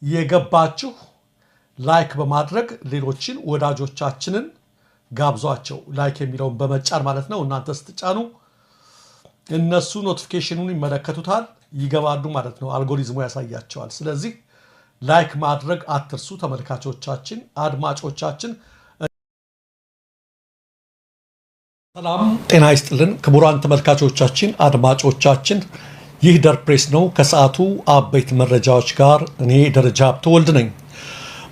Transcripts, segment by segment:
የገባችሁ ላይክ በማድረግ ሌሎችን ወዳጆቻችንን ጋብዟቸው። ላይክ የሚለውን በመጫን ማለት ነው። እናንተ ስትጫኑ እነሱ ኖቲፊኬሽኑን ይመለከቱታል፣ ይገባሉ ማለት ነው። አልጎሪዝሙ ያሳያቸዋል። ስለዚህ ላይክ ማድረግ አትርሱ። ተመልካቾቻችን፣ አድማጮቻችን ሰላም ጤና ይስጥልን። ክቡራን ተመልካቾቻችን፣ አድማጮቻችን ይህ ደር ፕሬስ ነው። ከሰዓቱ አበይት መረጃዎች ጋር እኔ ደረጃ ሀብተወልድ ነኝ።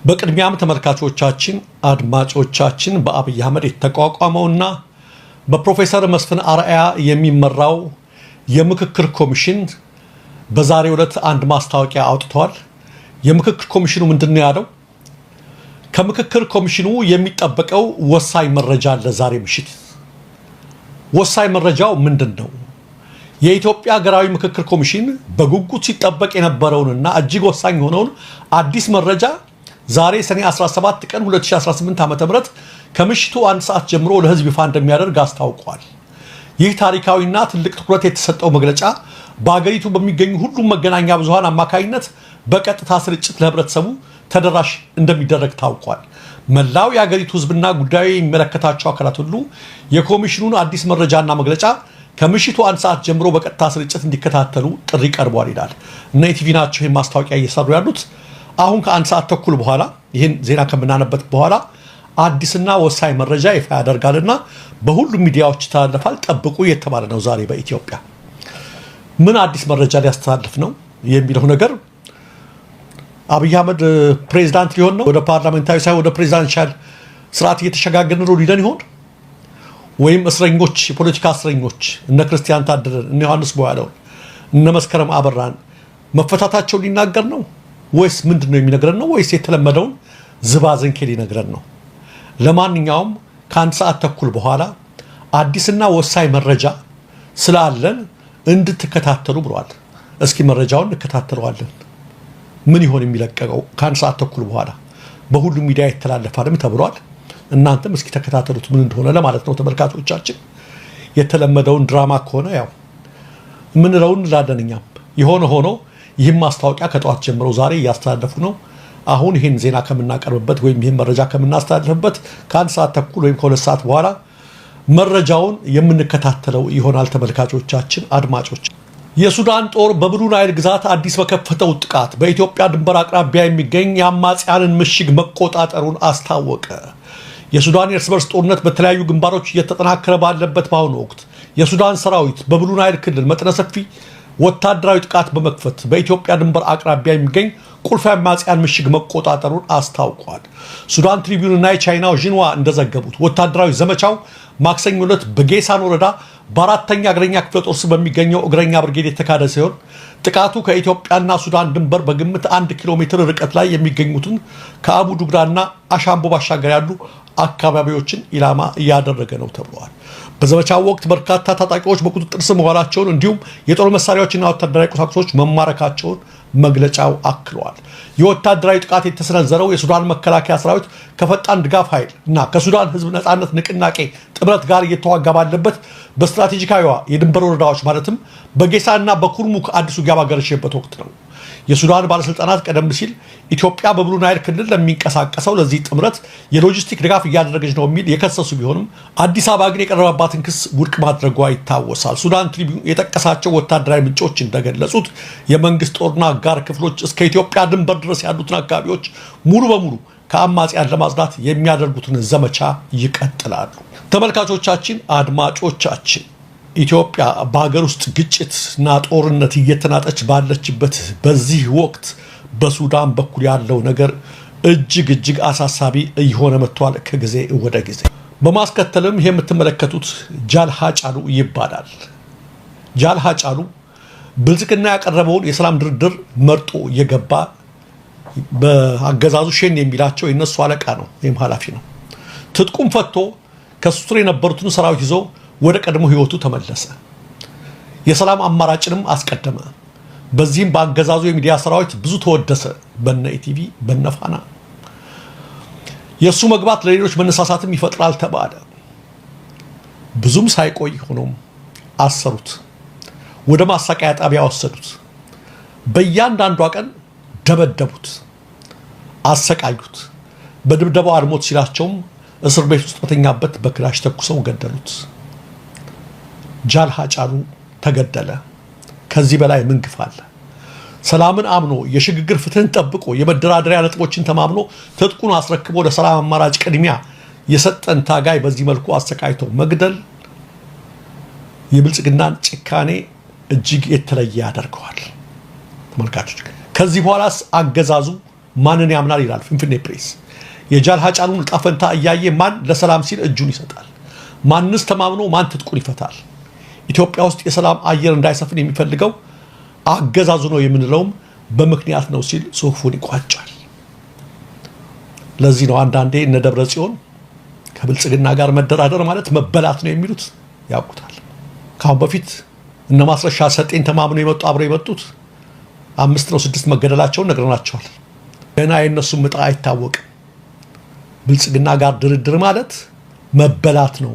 በቅድሚያም ተመልካቾቻችን፣ አድማጮቻችን በአብይ አህመድ የተቋቋመውና በፕሮፌሰር መስፍን አርአያ የሚመራው የምክክር ኮሚሽን በዛሬው ዕለት አንድ ማስታወቂያ አውጥቷል። የምክክር ኮሚሽኑ ምንድነው ያለው? ከምክክር ኮሚሽኑ የሚጠበቀው ወሳኝ መረጃ አለ ዛሬ ምሽት። ወሳኝ መረጃው ምንድነው? የኢትዮጵያ ሀገራዊ ምክክር ኮሚሽን በጉጉት ሲጠበቅ የነበረውንና እጅግ ወሳኝ የሆነውን አዲስ መረጃ ዛሬ ሰኔ 17 ቀን 2018 ዓ.ም ከምሽቱ 1 ሰዓት ጀምሮ ለህዝብ ይፋ እንደሚያደርግ አስታውቋል። ይህ ታሪካዊና ትልቅ ትኩረት የተሰጠው መግለጫ በአገሪቱ በሚገኙ ሁሉም መገናኛ ብዙሃን አማካኝነት በቀጥታ ስርጭት ለህብረተሰቡ ተደራሽ እንደሚደረግ ታውቋል። መላው የአገሪቱ ህዝብና ጉዳዩ የሚመለከታቸው አካላት ሁሉ የኮሚሽኑን አዲስ መረጃና መግለጫ ከምሽቱ 1 ሰዓት ጀምሮ በቀጥታ ስርጭት እንዲከታተሉ ጥሪ ቀርቧል ይላል። እና ኢቲቪ ናቸው ይህን ማስታወቂያ እየሰሩ ያሉት። አሁን ከ1 ሰዓት ተኩል በኋላ ይህን ዜና ከምናነበት በኋላ አዲስና ወሳኝ መረጃ ይፋ ያደርጋልና በሁሉም ሚዲያዎች ይተላለፋል። ጠብቁ እየተባለ ነው። ዛሬ በኢትዮጵያ ምን አዲስ መረጃ ሊያስተላልፍ ነው የሚለው ነገር አብይ አህመድ ፕሬዝዳንት ሊሆን ነው? ወደ ፓርላሜንታዊ ሳይሆን ወደ ፕሬዝዳንሻል ስርዓት እየተሸጋገርን ነው ሊለን ይሆን? ወይም እስረኞች፣ የፖለቲካ እስረኞች እነ ክርስቲያን ታደለን፣ እነ ዮሐንስ ቦያለውን፣ እነ መስከረም አበራን መፈታታቸው ሊናገር ነው ወይስ ምንድነው የሚነግረን ነው? ወይስ የተለመደውን ዝባዝንኬ ሊነግረን ነው? ለማንኛውም ከ1 ሰዓት ተኩል በኋላ አዲስና ወሳኝ መረጃ ስላለን እንድትከታተሉ ብሏል። እስኪ መረጃውን እንከታተለዋለን። ምን ይሆን የሚለቀቀው? ከ1 ሰዓት ተኩል በኋላ በሁሉም ሚዲያ ይተላለፋልም ተብሏል። እናንተም እስኪ ተከታተሉት ምን እንደሆነ ለማለት ነው። ተመልካቾቻችን የተለመደውን ድራማ ከሆነ ያው ምንለውን እንላለን እኛም። የሆነ ሆኖ ይህም ማስታወቂያ ከጠዋት ጀምሮ ዛሬ እያስተላለፉ ነው። አሁን ይህን ዜና ከምናቀርብበት ወይም ይህን መረጃ ከምናስተላልፍበት ከ1 ሰዓት ተኩል ወይም ከ2 ሰዓት በኋላ መረጃውን የምንከታተለው ይሆናል። ተመልካቾቻችን፣ አድማጮች የሱዳን ጦር በብሉ ናይል ግዛት አዲስ በከፈተው ጥቃት በኢትዮጵያ ድንበር አቅራቢያ የሚገኝ የአማጽያንን ምሽግ መቆጣጠሩን አስታወቀ። የሱዳን የእርስ በርስ ጦርነት በተለያዩ ግንባሮች እየተጠናከረ ባለበት በአሁኑ ወቅት የሱዳን ሰራዊት በብሉ ናይል ክልል መጠነ ሰፊ ወታደራዊ ጥቃት በመክፈት በኢትዮጵያ ድንበር አቅራቢያ የሚገኝ ቁልፍ የአማጽያን ምሽግ መቆጣጠሩን አስታውቋል። ሱዳን ትሪቢዩን እና የቻይናው ዢንዋ እንደዘገቡት ወታደራዊ ዘመቻው ማክሰኞ ዕለት በጌሳን ወረዳ በ4ኛ እግረኛ ክፍለ ጦር ስር በሚገኘው እግረኛ ብርጌድ የተካሄደ ሲሆን ጥቃቱ ከኢትዮጵያና ሱዳን ድንበር በግምት 1 ኪሎ ሜትር ርቀት ላይ የሚገኙትን ከአቡ ዱግዳና አሻምቦ ባሻገር ያሉ አካባቢዎችን ኢላማ እያደረገ ነው ተብሏል። በዘመቻው ወቅት በርካታ ታጣቂዎች በቁጥጥር ስር መዋላቸውን እንዲሁም የጦር መሳሪያዎችና ወታደራዊ ቁሳቁሶች መማረካቸውን መግለጫው አክሏል። የወታደራዊ ጥቃት የተሰነዘረው የሱዳን መከላከያ ሰራዊት ከፈጣን ድጋፍ ኃይል እና ከሱዳን ህዝብ ነጻነት ንቅናቄ ጥምረት ጋር እየተዋጋ ባለበት በስትራቴጂካዊዋ የድንበር ወረዳዎች ማለትም በጌሳና በኩርሙክ አዲስ ውጊያ ባገረሸበት ወቅት ነው። የሱዳን ባለስልጣናት ቀደም ሲል ኢትዮጵያ በብሉ ናይል ክልል ለሚንቀሳቀሰው ለዚህ ጥምረት የሎጂስቲክ ድጋፍ እያደረገች ነው የሚል የከሰሱ ቢሆንም አዲስ አበባ ግን የቀረበባትን ክስ ውድቅ ማድረጓ ይታወሳል። ሱዳን ትሪቢዩን የጠቀሳቸው ወታደራዊ ምንጮች እንደገለጹት የመንግስት ጦርና አጋር ክፍሎች እስከ ኢትዮጵያ ድንበር ድረስ ያሉትን አካባቢዎች ሙሉ በሙሉ ከአማጽያን ለማጽዳት የሚያደርጉትን ዘመቻ ይቀጥላሉ። ተመልካቾቻችን፣ አድማጮቻችን ኢትዮጵያ በሀገር ውስጥ ግጭትና ጦርነት እየተናጠች ባለችበት በዚህ ወቅት በሱዳን በኩል ያለው ነገር እጅግ አሳሳቢ እየሆነ መጥቷል ከጊዜ ወደ ጊዜ። በማስከተልም ይሄ የምትመለከቱት ጃል ሃጫሉ ይባላል። ጃል ሃጫሉ ብልጽግና ያቀረበውን የሰላም ድርድር መርጦ የገባ በአገዛዙ ሸኔ የሚላቸው የነሱ አለቃ ነው ወይም ኃላፊ ነው። ትጥቁም ፈቶ ከሱ ስር የነበሩትን ሰራዊት ይዞ ወደ ቀድሞ ህይወቱ ተመለሰ። የሰላም አማራጭንም አስቀደመ። በዚህም በአገዛዙ የሚዲያ ሰራዊት ብዙ ተወደሰ። በነ ኢቲቪ በነ ፋና የሱ መግባት ለሌሎች መነሳሳትም ይፈጥራል ተባለ። ብዙም ሳይቆይ ሆኖም አሰሩት። ወደ ማሳቀያ ጣቢያ ወሰዱት። በእያንዳንዷ ቀን ደበደቡት። አሰቃዩት። በድብደባው አልሞት ሲላቸውም እስር ቤት ውስጥ በተኛበት በክላሽ ተኩሰው ገደሉት። ጃል ሃጫሉ ተገደለ። ከዚህ በላይ ምን ግፍ አለ? ሰላምን አምኖ የሽግግር ፍትህን ጠብቆ የመደራደሪያ ነጥቦችን ተማምኖ ትጥቁን አስረክቦ ለሰላም አማራጭ ቅድሚያ የሰጠን ታጋይ በዚህ መልኩ አሰቃይቶ መግደል የብልጽግናን ጭካኔ እጅግ የተለየ ያደርገዋል። ተመልካቾች ከዚህ በኋላስ አገዛዙ ማንን ያምናል ይላል ፍንፍኔ ፕሬስ። የጃል ሃጫሉን ዕጣ ፈንታ እያየ ማን ለሰላም ሲል እጁን ይሰጣል? ማንስ ተማምኖ ማን ትጥቁን ይፈታል? ኢትዮጵያ ውስጥ የሰላም አየር እንዳይሰፍን የሚፈልገው አገዛዙ ነው የምንለውም በምክንያት ነው ሲል ጽሑፉን ይቋጫል። ለዚህ ነው አንዳንዴ እነ ደብረ ጽዮን ከብልጽግና ጋር መደራደር ማለት መበላት ነው የሚሉት ያውቁታል። ካሁን በፊት እነ ማስረሻ ሰጤን ተማምነው የመጡ አብረው የመጡት 5 ነው 6 መገደላቸውን ነግረናቸዋል። ገና የነሱም ዕጣ አይታወቅም። ብልጽግና ጋር ድርድር ማለት መበላት ነው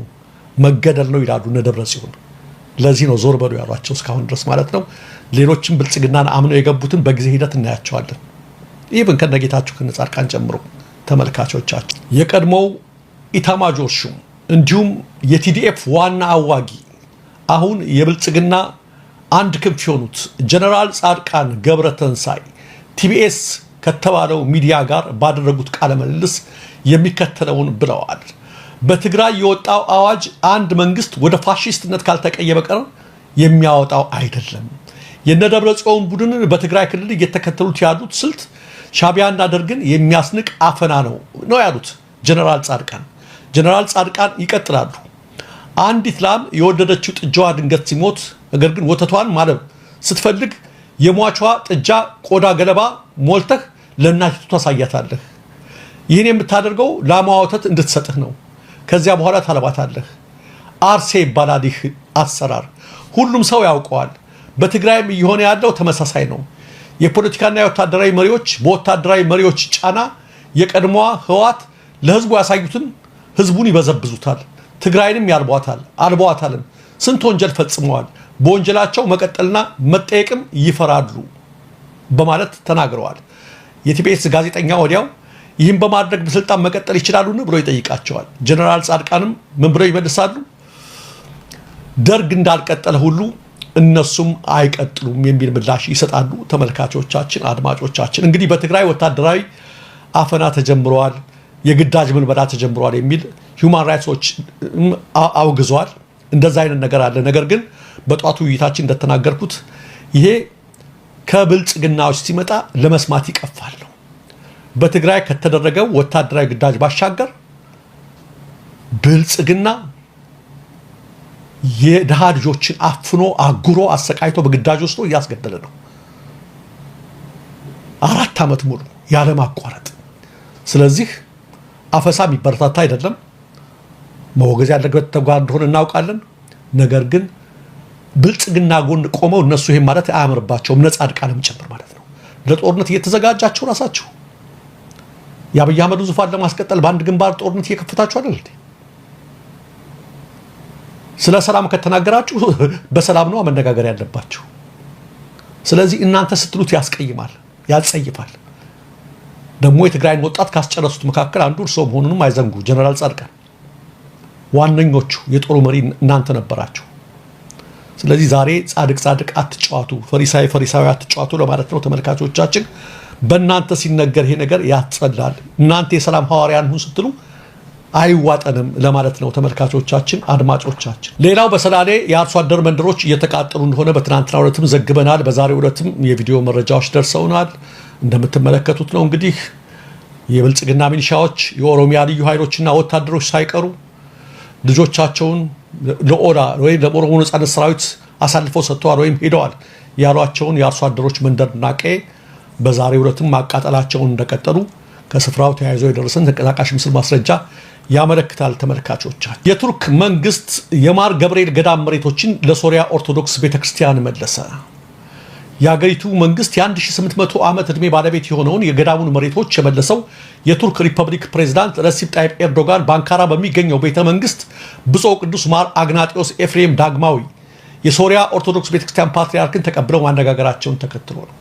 መገደል ነው ይላሉ እነ ደብረ ጽዮን። ለዚህ ነው ዞር በሉ ያሏቸው እስካሁን ድረስ ማለት ነው። ሌሎችም ብልጽግናን አምነው የገቡትን በጊዜ ሂደት እናያቸዋለን። ኢቭን ከነጌታቸው ከነጻድቃን ጨምሮ ተመልካቾቻችን የቀድሞው ኢታማጆር ሹም እንዲሁም የቲዲኤፍ ዋና አዋጊ አሁን የብልጽግና አንድ ክንፍ የሆኑት ጀነራል ጻድቃን ገብረተንሳይ ቲቢኤስ ከተባለው ሚዲያ ጋር ባደረጉት ቃለ ምልልስ የሚከተለውን ብለዋል። በትግራይ የወጣው አዋጅ አንድ መንግስት ወደ ፋሺስትነት ካልተቀየረ በቀር የሚያወጣው አይደለም። የነደብረ ጽዮን ቡድን በትግራይ ክልል እየተከተሉት ያሉት ስልት ሻዕቢያና ደርግን የሚያስንቅ አፈና ነው ያሉት ጀነራል ጻድቃን። ጀነራል ጻድቃን ይቀጥላሉ። አንዲት ላም የወለደችው ጥጃዋ ድንገት ሲሞት ነገር ግን ወተቷን ማለብ ስትፈልግ የሟቿ ጥጃ ቆዳ ገለባ ሞልተህ ለእናቲቱ ታሳያታለህ። ይህን የምታደርገው ላሟ ወተት እንድትሰጥህ ነው። ከዚያ በኋላ ታለባታለህ። አርሴ ይባላል ይህ አሰራር። ሁሉም ሰው ያውቀዋል። በትግራይም እየሆነ ያለው ተመሳሳይ ነው። የፖለቲካና የወታደራዊ መሪዎች በወታደራዊ መሪዎች ጫና የቀድሞዋ ህወሓት ለህዝቡ ያሳዩትን ህዝቡን ይበዘብዙታል። ትግራይንም ያልቧታል አልቧታልም። ስንት ወንጀል ፈጽመዋል። በወንጀላቸው መቀጠልና መጠየቅም ይፈራሉ በማለት ተናግረዋል። የቲቢኤስ ጋዜጠኛ ወዲያው ይህን በማድረግ በስልጣን መቀጠል ይችላሉን ብሎ ይጠይቃቸዋል። ጀነራል ጻድቃንም ምን ብለው ይመልሳሉ? ደርግ እንዳልቀጠለ ሁሉ እነሱም አይቀጥሉም የሚል ምላሽ ይሰጣሉ። ተመልካቾቻችን፣ አድማጮቻችን እንግዲህ በትግራይ ወታደራዊ አፈና ተጀምረዋል፣ የግዳጅ ምልመላ ተጀምረዋል የሚል ሂውማን ራይትስ ዎች አውግዟል። እንደዛ አይነት ነገር አለ። ነገር ግን በጧቱ ውይይታችን እንደተናገርኩት ይሄ ከብልጽግናዎች ሲመጣ ለመስማት ይቀፋል ነው። በትግራይ ከተደረገው ወታደራዊ ግዳጅ ባሻገር ብልጽግና የድሃ ልጆችን አፍኖ አጉሮ አሰቃይቶ በግዳጅ ወስዶ እያስገደለ ነው 4 ዓመት ሙሉ ያለ ማቋረጥ። ስለዚህ አፈሳ የሚበረታታ አይደለም። መወገዝ ያለበት ተግባር እንደሆነ እናውቃለን። ነገር ግን ብልጽግና ጎን ቆመው እነሱ ይሄን ማለት አያምርባቸውም። ነፃ ጻድቃንም ጭምር ማለት ነው። ለጦርነት እየተዘጋጃቸው ራሳቸው የአብይ አህመድ ዙፋን ለማስቀጠል በአንድ ግንባር ጦርነት እየከፈታችሁ አይደል እንዴ? ስለ ሰላም ከተናገራችሁ በሰላም ነው መነጋገር ያለባችሁ። ስለዚህ እናንተ ስትሉት ያስቀይማል፣ ያጸይፋል። ደግሞ የትግራይን ወጣት ካስጨረሱት መካከል አንዱ እርሶ መሆኑንም አይዘንጉ። ጀነራል ጻድቃን ዋነኞቹ የጦሩ መሪ እናንተ ነበራችሁ። ስለዚህ ዛሬ ጻድቅ አትጫዋቱ፣ ፈሪሳዊ አትጫዋቱ ለማለት ነው። ተመልካቾቻችን በእናንተ ሲነገር ይሄ ነገር ያጸላል። እናንተ የሰላም ሐዋርያን ሁን ስትሉ አይዋጠንም ለማለት ነው። ተመልካቾቻችን፣ አድማጮቻችን ሌላው በሰላሌ የአርሶ አደር መንደሮች እየተቃጠሉ እንደሆነ በትናንትናው ዕለትም ዘግበናል። በዛሬው ዕለትም የቪዲዮ መረጃዎች ደርሰውናል። እንደምትመለከቱት ነው እንግዲህ የብልጽግና ሚሊሻዎች፣ የኦሮሚያ ልዩ ኃይሎችና ወታደሮች ሳይቀሩ ልጆቻቸውን ለኦላ ወይም ለኦሮሞ ነጻነት ሰራዊት አሳልፈው ሰጥተዋል ወይም ሄደዋል ያሏቸውን የአርሶ አደሮች መንደርና ቀዬ በዛሬው ዕለትም ማቃጠላቸውን እንደቀጠሉ ከስፍራው ተያይዞ የደረሰን ተንቀሳቃሽ ምስል ማስረጃ ያመለክታል። ተመልካቾቻችን የቱርክ መንግስት የማር ገብርኤል ገዳም መሬቶችን ለሶሪያ ኦርቶዶክስ ቤተክርስቲያን መለሰ። የሀገሪቱ መንግስት የ1800 ዓመት ዕድሜ ባለቤት የሆነውን የገዳሙን መሬቶች የመለሰው የቱርክ ሪፐብሊክ ፕሬዝዳንት ረሲፕ ጣይብ ኤርዶጋን በአንካራ በሚገኘው ቤተ መንግስት ብፁዕ ቅዱስ ማር አግናጢዮስ ኤፍሬም ዳግማዊ የሶሪያ ኦርቶዶክስ ቤተክርስቲያን ፓትርያርክን ተቀብለው ማነጋገራቸውን ተከትሎ ነው።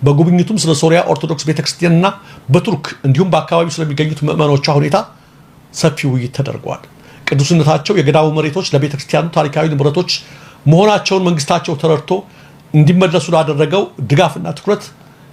በጉብኝቱም ስለ ሶሪያ ኦርቶዶክስ ቤተክርስቲያንና በቱርክ እንዲሁም በአካባቢው ስለሚገኙት ምዕመኖቿ ሁኔታ ሰፊ ውይይት ተደርጓል። ቅዱስነታቸው የገዳሙ መሬቶች ለቤተክርስቲያኑ ታሪካዊ ንብረቶች መሆናቸውን መንግስታቸው ተረድቶ እንዲመለሱ ላደረገው ድጋፍና ትኩረት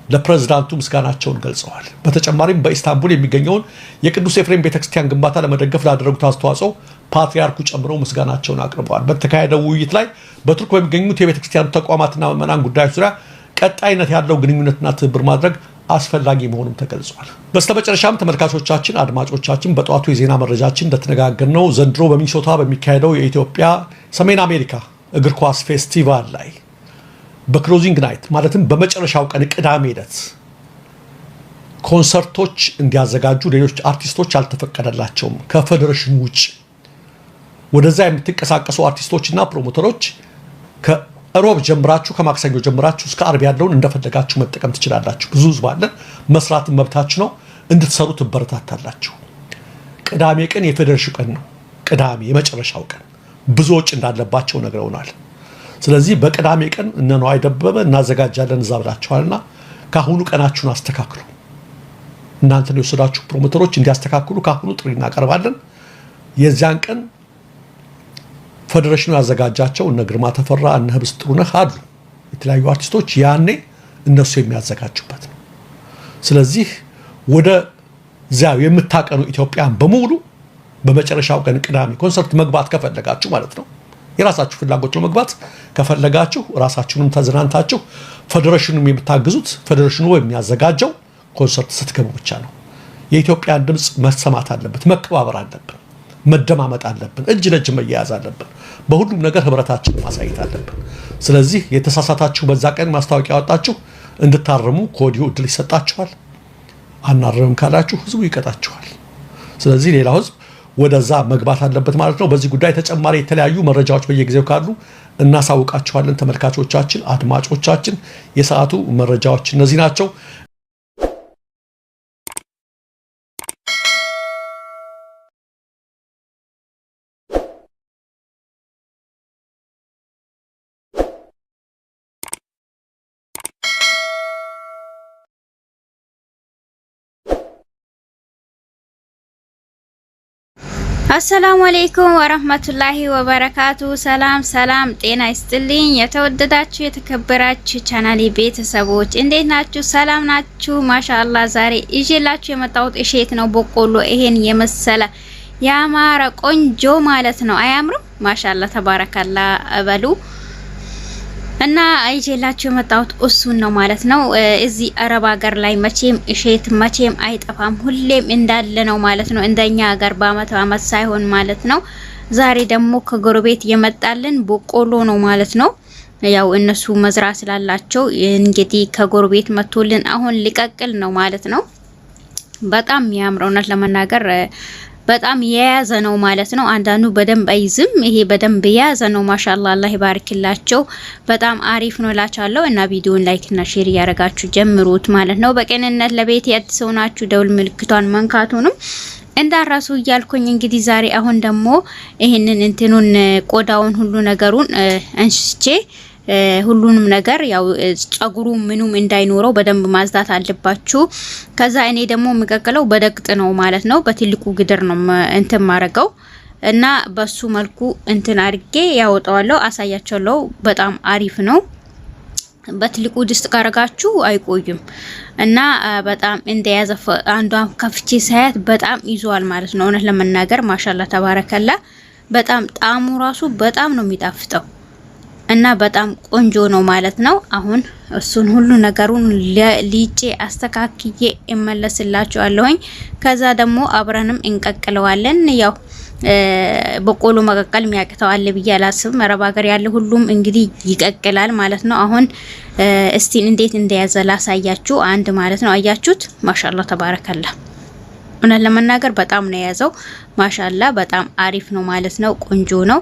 ለፕሬዝዳንቱ ምስጋናቸውን ገልጸዋል። በተጨማሪም በኢስታንቡል የሚገኘውን የቅዱስ ኤፍሬም ቤተክርስቲያን ግንባታ ለመደገፍ ላደረጉት አስተዋጽኦ ፓትርያርኩ ጨምረው ምስጋናቸውን አቅርበዋል። በተካሄደው ውይይት ላይ በቱርክ በሚገኙት የቤተክርስቲያኑ ተቋማትና ምዕመናን ጉዳዮች ዙሪያ ቀጣይነት ያለው ግንኙነትና ትብብር ማድረግ አስፈላጊ መሆኑም ተገልጿል። በስተመጨረሻም ተመልካቾቻችን፣ አድማጮቻችን በጠዋቱ የዜና መረጃችን እንደተነጋገርነው ዘንድሮ በሚኒሶታ በሚካሄደው የኢትዮጵያ ሰሜን አሜሪካ እግር ኳስ ፌስቲቫል ላይ በክሎዚንግ ናይት ማለትም በመጨረሻው ቀን ቅዳሜ ዕለት ኮንሰርቶች እንዲያዘጋጁ ሌሎች አርቲስቶች አልተፈቀደላቸውም። ከፌዴሬሽኑ ውጭ ወደዛ የምትንቀሳቀሱ አርቲስቶችና ፕሮሞተሮች ከሮብ ጀምራችሁ ከማክሰኞ ጀምራችሁ እስከ አርብ ያለውን እንደፈለጋችሁ መጠቀም ትችላላችሁ። ብዙ ህዝብ አለ፣ መስራት መብታችሁ ነው፣ እንድትሰሩ ትበረታታላችሁ። ቅዳሜ ቀን የፌዴሬሽኑ ቀን ነው። ቅዳሜ የመጨረሻው ቀን ብዙዎች እንዳለባቸው ነግረውናል። ስለዚህ በቅዳሜ ቀን እነ ነዋይ ደበበ እናዘጋጃለን እዛ ብላችኋልና ካሁኑ ቀናችሁን አስተካክሉ። እናንተ የወሰዳችሁ ፕሮሞተሮች እንዲያስተካክሉ ካሁኑ ጥሪ እናቀርባለን። የዚያን ቀን ፌዴሬሽኑ ያዘጋጃቸው እነ ግርማ ተፈራ እነ ህብስት ጥሩነህ አሉ የተለያዩ አርቲስቶች ያኔ እነሱ የሚያዘጋጁበት ነው። ስለዚህ ወደ ዛው የምታቀኑ ኢትዮጵያን በሙሉ በመጨረሻው ቀን ቅዳሜ ኮንሰርት መግባት ከፈለጋችሁ ማለት ነው የራሳችሁ ፍላጎት ነው መግባት ከፈለጋችሁ ራሳችሁንም ተዝናንታችሁ ፌዴሬሽኑም የምታግዙት ፌዴሬሽኑ የሚያዘጋጀው ኮንሰርት ስትገቡ ብቻ ነው። የኢትዮጵያን ድምጽ መሰማት አለበት፣ መከባበር አለብን፣ መደማመጥ አለብን፣ እጅ ለእጅ መያያዝ አለብን፣ በሁሉም ነገር ህብረታችንን ማሳየት አለብን። ስለዚህ የተሳሳታችሁ በዛ ቀን ማስታወቂያ ያወጣችሁ እንድታርሙ ከወዲሁ እድል ይሰጣችኋል። አናርምም ካላችሁ ህዝቡ ይቀጣችኋል። ስለዚህ ሌላው ህዝብ ወደዛ መግባት አለበት ማለት ነው። በዚህ ጉዳይ ተጨማሪ የተለያዩ መረጃዎች በየጊዜው ካሉ እናሳውቃችኋለን። ተመልካቾቻችን፣ አድማጮቻችን የሰዓቱ መረጃዎች እነዚህ ናቸው። አሰላሙ አለይኩም ወራህመቱላሂ ወበረካቱ። ሰላም ጤና ይስጥልኝ። የተወደዳችሁ የተከበራችሁ ቻናሌ ቤተሰቦች እንዴት ናችሁ? ሰላም ናችሁ? ማሻአላህ ዛሬ ይዤላችሁ የመጣሁት እሸት ነው። በቆሎ ይሄን የመሰለ ያማረ ቆንጆ ማለት ነው። አያምርም? ማሻአላህ ተባረካላ በሉ እና አይጄላችሁ የመጣሁት እሱን ነው ማለት ነው። እዚህ አረብ ሀገር ላይ መቼም እሸት መቼም አይጠፋም፣ ሁሌም እንዳለ ነው ማለት ነው። እንደኛ ሀገር በአመት ሳይሆን ማለት ነው። ዛሬ ደግሞ ከጎረቤት የመጣልን በቆሎ ነው ማለት ነው። ያው እነሱ መዝራት ስላላቸው እንግዲህ ከጎረቤት መጥቶልን አሁን ሊቀቅል ነው ማለት ነው። በጣም የሚያምረውነት ለመናገር በጣም የያዘ ነው ማለት ነው። አንዳንዱ በደንብ አይዝም፣ ይሄ በደንብ የያዘ ነው። ማሻአላህ አላህ ይባርክላቸው። በጣም አሪፍ ነው ላቻለው እና ቪዲዮን ላይክ እና ሼር ያረጋችሁ ጀምሩት ማለት ነው። በቀንነት ለቤት ያድሰው ናችሁ ደውል ምልክቷን መንካቱንም እንዳራሱ እያልኩኝ እንግዲህ ዛሬ አሁን ደግሞ ይሄንን እንትኑን ቆዳውን ሁሉ ነገሩን አንስቼ ሁሉንም ነገር ያው ጸጉሩ ምኑም እንዳይኖረው በደንብ ማዝዳት አለባችሁ። ከዛ እኔ ደግሞ የሚቀቅለው በደቅጥ ነው ማለት ነው። በትልቁ ግድር ነው እንትን ማረገው እና በሱ መልኩ እንትን አድርጌ ያወጣዋለሁ፣ አሳያችኋለሁ። በጣም አሪፍ ነው። በትልቁ ድስት ካረጋችሁ አይቆይም እና በጣም እንደያዘ አንዷን ከፍቼ ሳያት በጣም ይዟል ማለት ነው። እውነት ለመናገር ማሻአላህ ተባረከላ። በጣም ጣዕሙ ራሱ በጣም ነው የሚጣፍጠው እና በጣም ቆንጆ ነው ማለት ነው። አሁን እሱን ሁሉ ነገሩን ሊጬ አስተካክዬ እመለስላችኋለሁኝ። ከዛ ደግሞ አብረንም እንቀቅለዋለን። ያው በቆሎ መቀቀል የሚያቅተው አለ ብዬ አላስብም። አረብ ሀገር ያለ ሁሉም እንግዲህ ይቀቅላል ማለት ነው። አሁን እስቲ እንዴት እንደያዘ ላሳያችሁ አንድ ማለት ነው። አያችሁት? ማሻአላህ ተባረከላ። እውነት ለመናገር በጣም ነው የያዘው። ማሻአላህ በጣም አሪፍ ነው ማለት ነው። ቆንጆ ነው።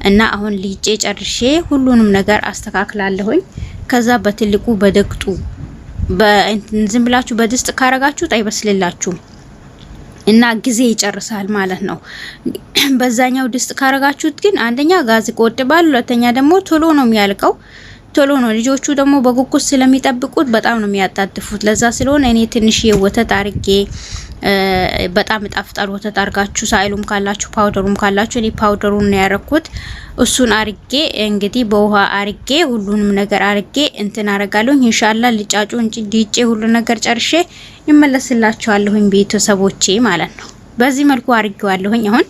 እና አሁን ሊጬ ጨርሼ ሁሉንም ነገር አስተካክላለሁኝ። ከዛ በትልቁ በደቅጡ ዝም ብላችሁ በድስት ካረጋችሁት አይበስልላችሁም እና ጊዜ ይጨርሳል ማለት ነው። በዛኛው ድስት ካረጋችሁት ግን አንደኛ ጋዝ ይቆጥባል፣ ሁለተኛ ደግሞ ቶሎ ነው የሚያልቀው። ቶሎ ነው ልጆቹ ደግሞ በጉጉት ስለሚጠብቁት በጣም ነው የሚያጣጥፉት። ለዛ ስለሆነ እኔ ትንሽ የወተት አርጌ በጣም ጣፍጣል ወተት አርጋችሁ ሳይሉም ካላችሁ ፓውደሩም ካላችሁ እኔ ፓውደሩን ነው ያረኩት። እሱን አርጌ እንግዲህ በውሃ አርጌ ሁሉንም ነገር አርጌ እንትን አረጋለሁ። ኢንሻአላህ ልጫጩ እንጂ ዲጬ ሁሉ ነገር ጨርሼ ይመለስላችኋለሁኝ ቤተሰቦቼ ማለት ነው። በዚህ መልኩ አርጌዋለሁኝ አሁን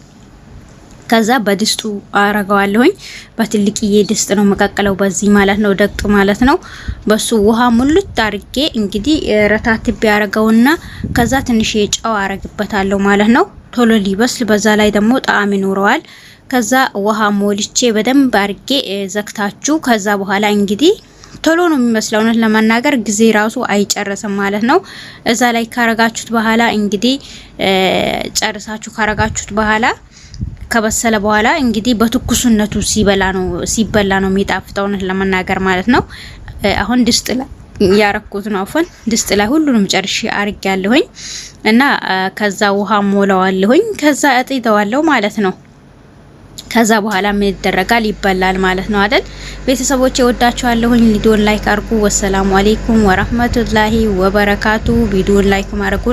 ከዛ በድስቱ አረጋዋለሁኝ። በትልቅዬ ድስት ነው መቀቀለው በዚህ ማለት ነው ደቅ ማለት ነው። በሱ ውሃ ሙሉት አርጌ እንግዲህ ረታትቤ ያረጋውና ከዛ ትንሽ ጨው አረግበታለሁ ማለት ነው ቶሎ ሊበስል በዛ ላይ ደግሞ ጣዕም ይኖረዋል። ከዛ ውሃ ሞልቼ በደንብ አርጌ ዘግታችሁ ከዛ በኋላ እንግዲህ ቶሎ ነው የሚመስለው ነው ለማናገር ጊዜ ራሱ አይጨርስም ማለት ነው። እዛ ላይ ካረጋችሁት በኋላ እንግዲህ ጨርሳችሁ ካረጋችሁት በኋላ ከበሰለ በኋላ እንግዲህ በትኩስነቱ ሲበላ ነው የሚጣፍጠው ነው ለማናገር ማለት ነው። አሁን ድስት ላይ ያረኩት ነው አፈን ድስት ላይ ሁሉንም ጨርሼ አርጋለሁኝ እና ከዛ ውሃ ሞላዋለሁኝ ከዛ እጥይተዋለሁ ማለት ነው። ከዛ በኋላ ምን ይደረጋል ይበላል ማለት ነው አይደል? ቤተሰቦቼ ወዳችኋለሁኝ። ቪዲዮን ላይክ አርጉ። ወሰላሙ አለይኩም ወራህመቱላሂ ወበረካቱ። ቪዲዮን ላይክ ማድረጉ